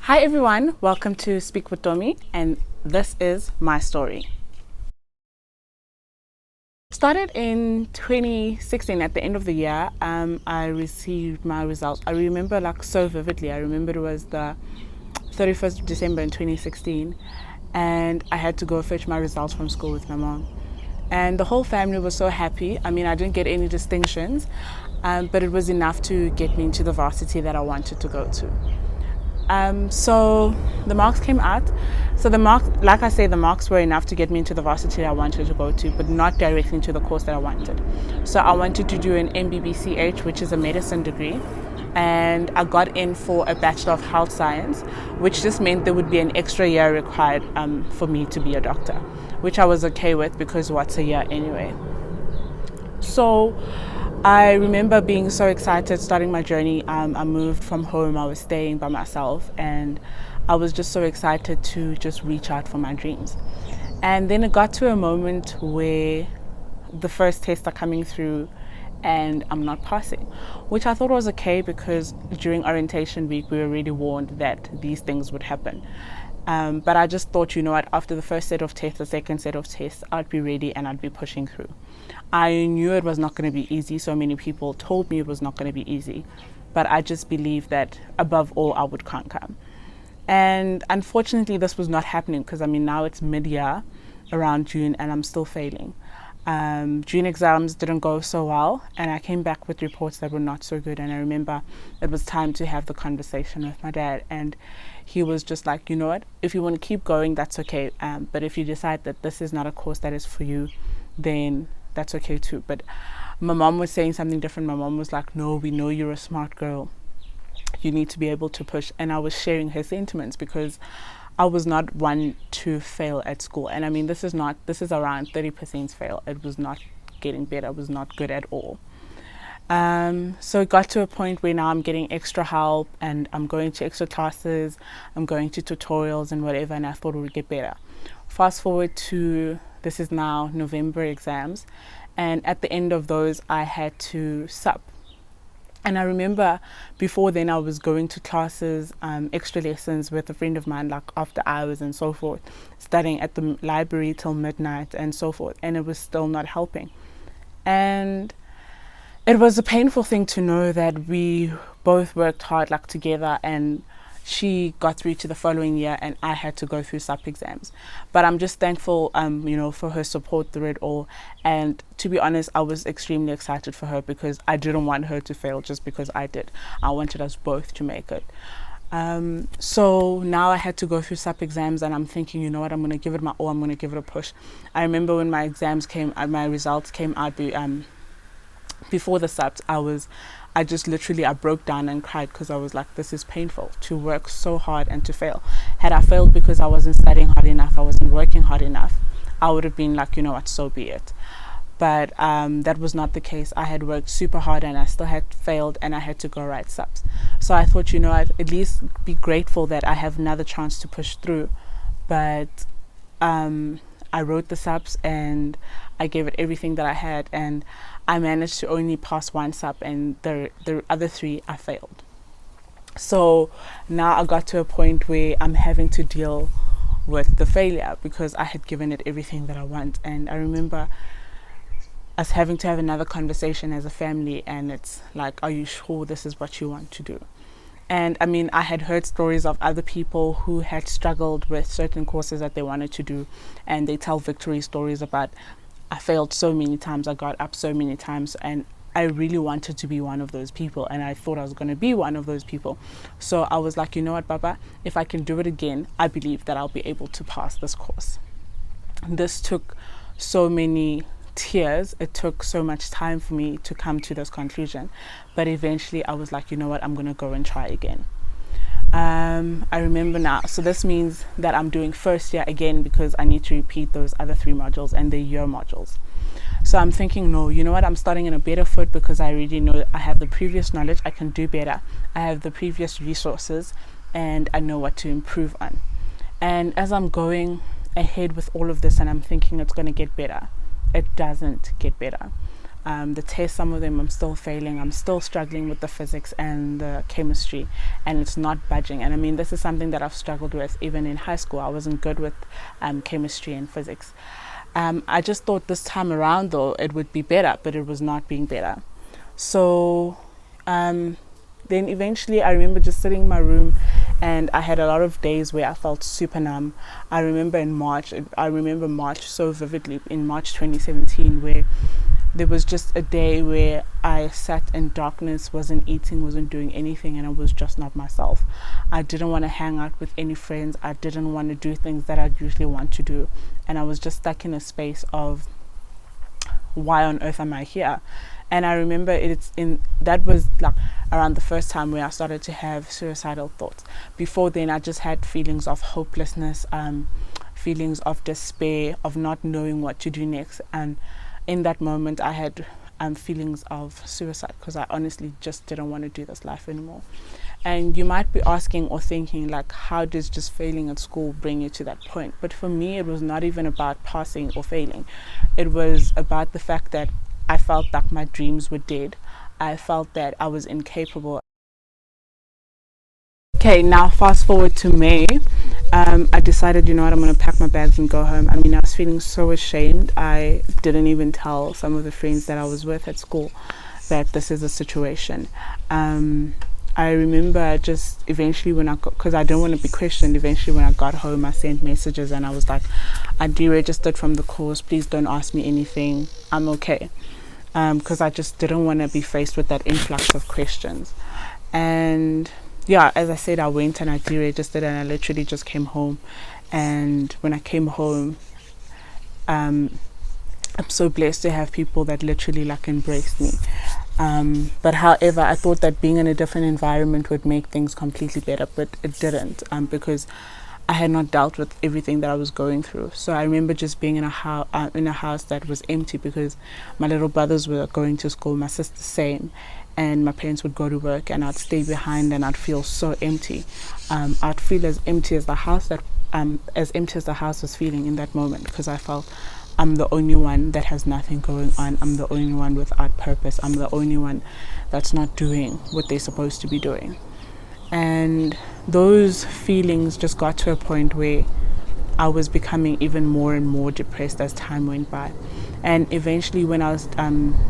Hi everyone, welcome to Speak Votomi, and this is my story. Started in 2016 at the end of the year. I received my results. I remember like so vividly. I remember it was the 31st of December in 2016, and I had to go fetch my results from school with my mom. And the whole family was so happy. I mean, I didn't get any distinctions, but it was enough to get me into the varsity that I wanted to go to. So the marks came out. So the marks, like I say, the marks were enough to get me into the varsity I wanted to go to, but not directly into the course that I wanted. So I wanted to do an MBBCH, which is a medicine degree, and I got in for a Bachelor of Health Science, which just meant there would be an extra year required for me to be a doctor, which I was okay with because what's a year anyway. So I remember being so excited starting my journey. I moved from home, I was staying by myself, and I was just so excited to just reach out for my dreams. And then it got to a moment where the first tests are coming through and I'm not passing, which I thought was okay because during orientation week we were already warned that these things would happen. But I just thought, you know what, after the first set of tests, the second set of tests, I'd be ready and I'd be pushing through. I knew it was not going to be easy. So many people told me it was not going to be easy. But I just believed that above all, I would conquer. And unfortunately, this was not happening because, I mean, now it's mid-year, around June, and I'm still failing. June exams didn't go so well, and I came back with reports that were not so good. And I remember it was time to have the conversation with my dad, and he was just like, you know what, if you want to keep going, that's okay. But if you decide that this is not a course that is for you, then that's okay too. But my mom was saying something different. My mom was like, no, we know you're a smart girl. You need to be able to push. And I was sharing her sentiments because I was not one to fail at school. And I mean, this is around 30% fail. It was not getting better. It was not good at all. So it got to a point where now I'm getting extra help and I'm going to extra classes, I'm going to tutorials and whatever, and I thought it would get better. Fast forward to, this is now November exams, and at the end of those I had to sup. And I remember before then I was going to classes, extra lessons with a friend of mine, like after hours and so forth, studying at the library till midnight and so forth, and it was still not helping. And it was a painful thing to know that we both worked hard like together, and she got through to the following year and I had to go through SUP exams. But I'm just thankful, for her support through it all. And to be honest, I was extremely excited for her because I didn't want her to fail just because I did. I wanted us both to make it. So now I had to go through SUP exams, and I'm thinking, you know what, I'm going to give it my all, I'm going to give it a push. I remember when my results came out, before the SUPs, I broke down and cried because I was like, this is painful to work so hard and to fail. Had I failed because I wasn't studying hard enough, I wasn't working hard enough, I would have been like, you know what, so be it. But that was not the case. I had worked super hard and I still had failed, and I had to go write SUPs. So I thought, you know what, at least be grateful that I have another chance to push through. But I wrote the SUPs and I gave it everything that I had, and I managed to only pass one SUP, and the other three I failed. So now I got to a point where I'm having to deal with the failure because I had given it everything that I want. And I remember us having to have another conversation as a family, and it's like, are you sure this is what you want to do? And I mean, I had heard stories of other people who had struggled with certain courses that they wanted to do, and they tell victory stories about, I failed so many times, I got up so many times, and I really wanted to be one of those people, and I thought I was going to be one of those people. So I was like, you know what, Baba, if I can do it again, I believe that I'll be able to pass this course. This took so many tears, it took so much time for me to come to this conclusion, but eventually I was like, you know what, I'm going to go and try again. I remember now, so this means that I'm doing first year again because I need to repeat those other 3 modules and the year modules. So I'm thinking, no, you know what, I'm starting in a better foot because I already know I have the previous knowledge, I can do better, I have the previous resources, and I know what to improve on. And as I'm going ahead with all of this and I'm thinking it's going to get better, it doesn't get better. The tests, some of them I'm still failing. I'm still struggling with the physics and the chemistry, and it's not budging. And I mean, this is something that I've struggled with even in high school. I wasn't good with chemistry and physics. I just thought this time around, though, it would be better, but it was not being better. So then eventually I remember just sitting in my room, and I had a lot of days where I felt super numb. I remember March so vividly, in March 2017, where there was just a day where I sat in darkness, wasn't eating, wasn't doing anything, and I was just not myself. I didn't want to hang out with any friends. I didn't want to do things that I'd usually want to do. And I was just stuck in a space of, why on earth am I here? And I remember that was like around the first time where I started to have suicidal thoughts. Before then, I just had feelings of hopelessness, feelings of despair, of not knowing what to do next. And in that moment, I had feelings of suicide, because I honestly just didn't want to do this life anymore. And you might be asking or thinking, like, how does just failing at school bring you to that point? But for me, it was not even about passing or failing. It was about the fact that I felt like my dreams were dead. I felt that I was incapable. Okay, now fast forward to May. I decided, you know what, I'm going to pack my bags and go home. I mean, I was feeling so ashamed. I didn't even tell some of the friends that I was with at school that this is a situation. I remember just eventually when I got, because I didn't want to be questioned, eventually when I got home, I sent messages and I was like, I deregistered from the course. Please don't ask me anything. I'm okay. Because I just didn't want to be faced with that influx of questions. And yeah, as I said, I went and I deregistered, and I literally just came home. And when I came home, I'm so blessed to have people that literally like embraced me. But however, I thought that being in a different environment would make things completely better, but it didn't, because I had not dealt with everything that I was going through. So I remember just being in a house that was empty, because my little brothers were going to school, my sister same, and my parents would go to work, and I'd stay behind, and I'd feel so empty. I'd feel as empty as the house was feeling in that moment, because I felt I'm the only one that has nothing going on. I'm the only one without purpose. I'm the only one that's not doing what they're supposed to be doing. And those feelings just got to a point where I was becoming even more and more depressed as time went by. And eventually, when I was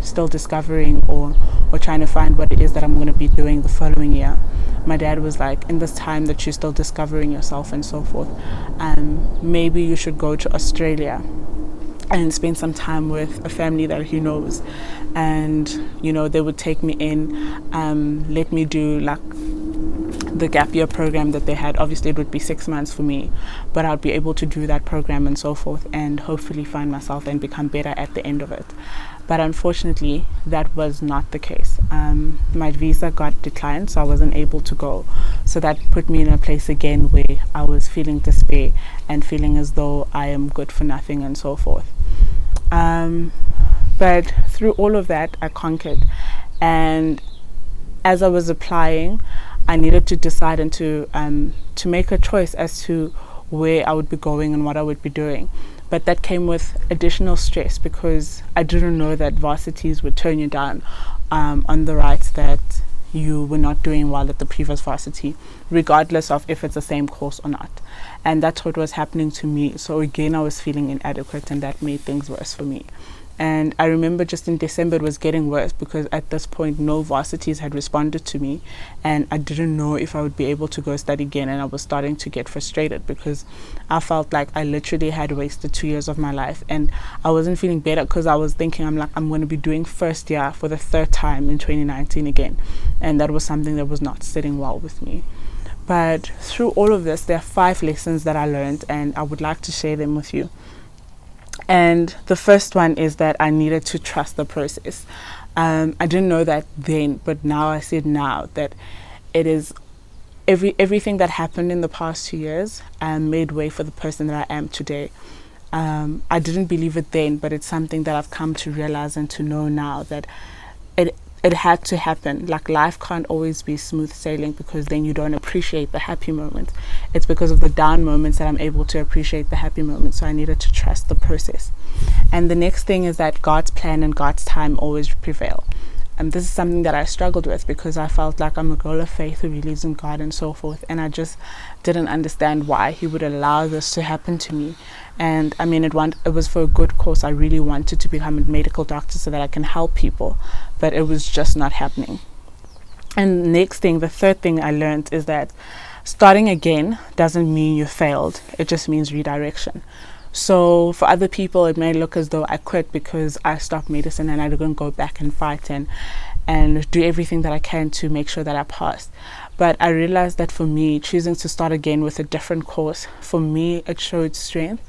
still discovering or trying to find what it is that I'm going to be doing the following year, my dad was like, in this time that you're still discovering yourself and so forth, maybe you should go to Australia and spend some time with a family that he knows. And, you know, they would take me in, let me do like the gap year program that they had. Obviously it would be 6 months for me, but I'd be able to do that program and so forth, and hopefully find myself and become better at the end of it. But unfortunately that was not the case. My visa got declined, so I wasn't able to go. So that put me in a place again where I was feeling despair and feeling as though I am good for nothing and so forth. But through all of that, I conquered. And as I was applying, I needed to decide and to make a choice as to where I would be going and what I would be doing. But that came with additional stress, because I didn't know that varsities would turn you down on the rights that you were not doing well at the previous varsity, regardless of if it's the same course or not. And that's what was happening to me. So again, I was feeling inadequate, and that made things worse for me. And I remember just in December it was getting worse, because at this point no varsities had responded to me, and I didn't know if I would be able to go study again. And I was starting to get frustrated, because I felt like I literally had wasted 2 years of my life, and I wasn't feeling better, because I was thinking I'm going to be doing first year for the third time in 2019 again, and that was something that was not sitting well with me. But through all of this, there are 5 lessons that I learned, and I would like to share them with you. And the first one is that I needed to trust the process. I didn't know that then, but now I said now that it is everything that happened in the past 2 years made way for the person that I am today. I didn't believe it then, but it's something that I've come to realize and to know now, that it it had to happen. Like, life can't always be smooth sailing, because then you don't appreciate the happy moments. It's because of the down moments that I'm able to appreciate the happy moments. So I needed to trust the process. And the next thing is that God's plan and God's time always prevail. And this is something that I struggled with, because I felt like I'm a girl of faith who believes in God and so forth, and I just didn't understand why He would allow this to happen to me. And I mean, it was for a good cause. I really wanted to become a medical doctor so that I can help people, but it was just not happening. And the third thing I learned is that starting again doesn't mean you failed. It just means redirection. So for other people, it may look as though I quit because I stopped medicine and I didn't go back and fight and do everything that I can to make sure that I passed. But I realized that for me, choosing to start again with a different course, for me, it showed strength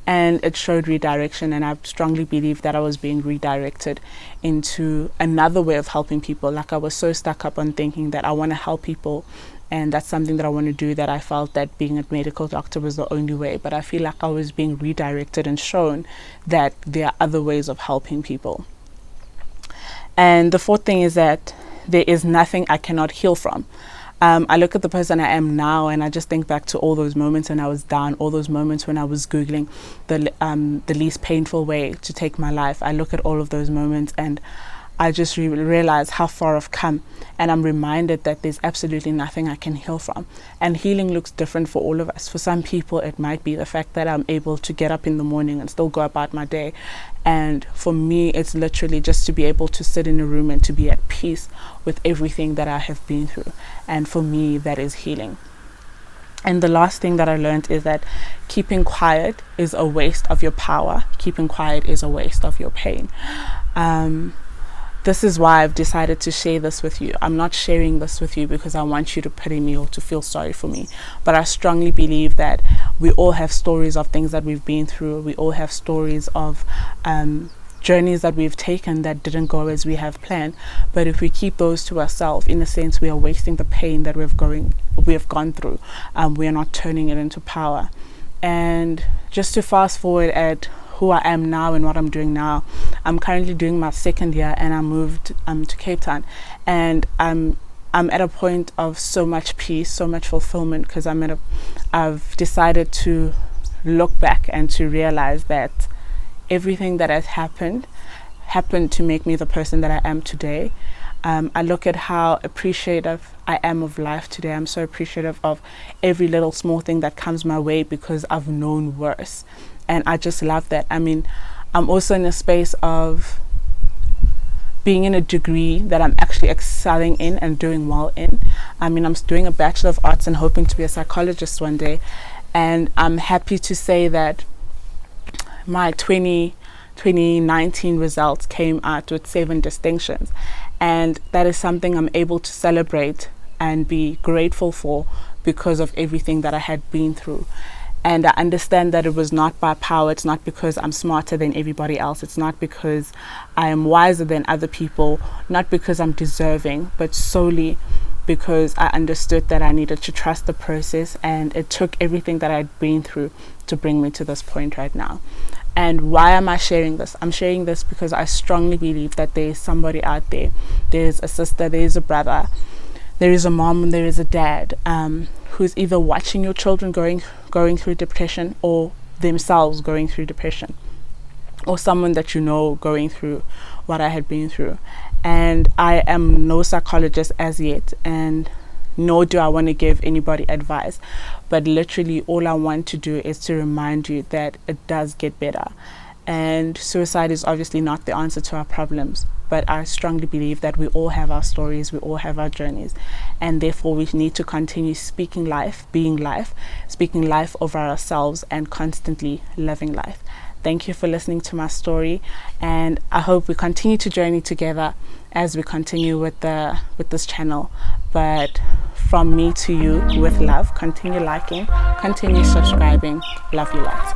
and it showed redirection. And I strongly believe that I was being redirected into another way of helping people. Like, I was so stuck up on thinking that I want to help people, and that's something that I want to do, that I felt that being a medical doctor was the only way. But I feel like I was being redirected and shown that there are other ways of helping people. And the fourth thing is that there is nothing I cannot heal from. I look at the person I am now, and I just think back to all those moments when I was down, all those moments when I was Googling the least painful way to take my life. I look at all of those moments and I just realize how far I've come, and I'm reminded that there's absolutely nothing I can heal from. And healing looks different for all of us. For some people, it might be the fact that I'm able to get up in the morning and still go about my day. And for me, it's literally just to be able to sit in a room and to be at peace with everything that I have been through. And for me, that is healing. And the last thing that I learned is that keeping quiet is a waste of your power. Keeping quiet is a waste of your pain. This is why I've decided to share this with you. I'm not sharing this with you because I want you to pity me or to feel sorry for me. But I strongly believe that we all have stories of things that we've been through. We all have stories of journeys that we've taken that didn't go as we have planned. But if we keep those to ourselves, in a sense, we are wasting the pain that we have gone through. We are not turning it into power. And just to fast forward at who I am now and what I'm doing now, I'm currently doing my second year, and I moved to Cape Town, and I'm at a point of so much peace, so much fulfillment, because I've decided to look back and to realize that everything that has happened to make me the person that I am today. I look at how appreciative I am of life today. I'm so appreciative of every little small thing that comes my way because I've known worse. And I just love that. I mean, I'm also in a space of being in a degree that I'm actually excelling in and doing well in. I mean, I'm doing a Bachelor of Arts and hoping to be a psychologist one day. And I'm happy to say that my 2019 results came out with 7 distinctions. And that is something I'm able to celebrate and be grateful for because of everything that I had been through. And I understand that it was not by power. It's not because I'm smarter than everybody else. It's not because I am wiser than other people. Not because I'm deserving, but solely because I understood that I needed to trust the process. And it took everything that I'd been through to bring me to this point right now. And why am I sharing this? I'm sharing this because I strongly believe that there is somebody out there. There's a sister, there's a brother, there is a mom, and there is a dad who's either watching your children going through depression, or themselves going through depression, or someone that you know going through what I had been through. And I am no psychologist as yet, and nor do I want to give anybody advice, but literally all I want to do is to remind you that it does get better. And suicide is obviously not the answer to our problems, but I strongly believe that we all have our stories, we all have our journeys, and therefore we need to continue speaking life, being life, speaking life over ourselves, and constantly living life. Thank you for listening to my story, and I hope we continue to journey together as we continue with this channel. But from me to you, with love, continue liking, continue subscribing. Love you lots.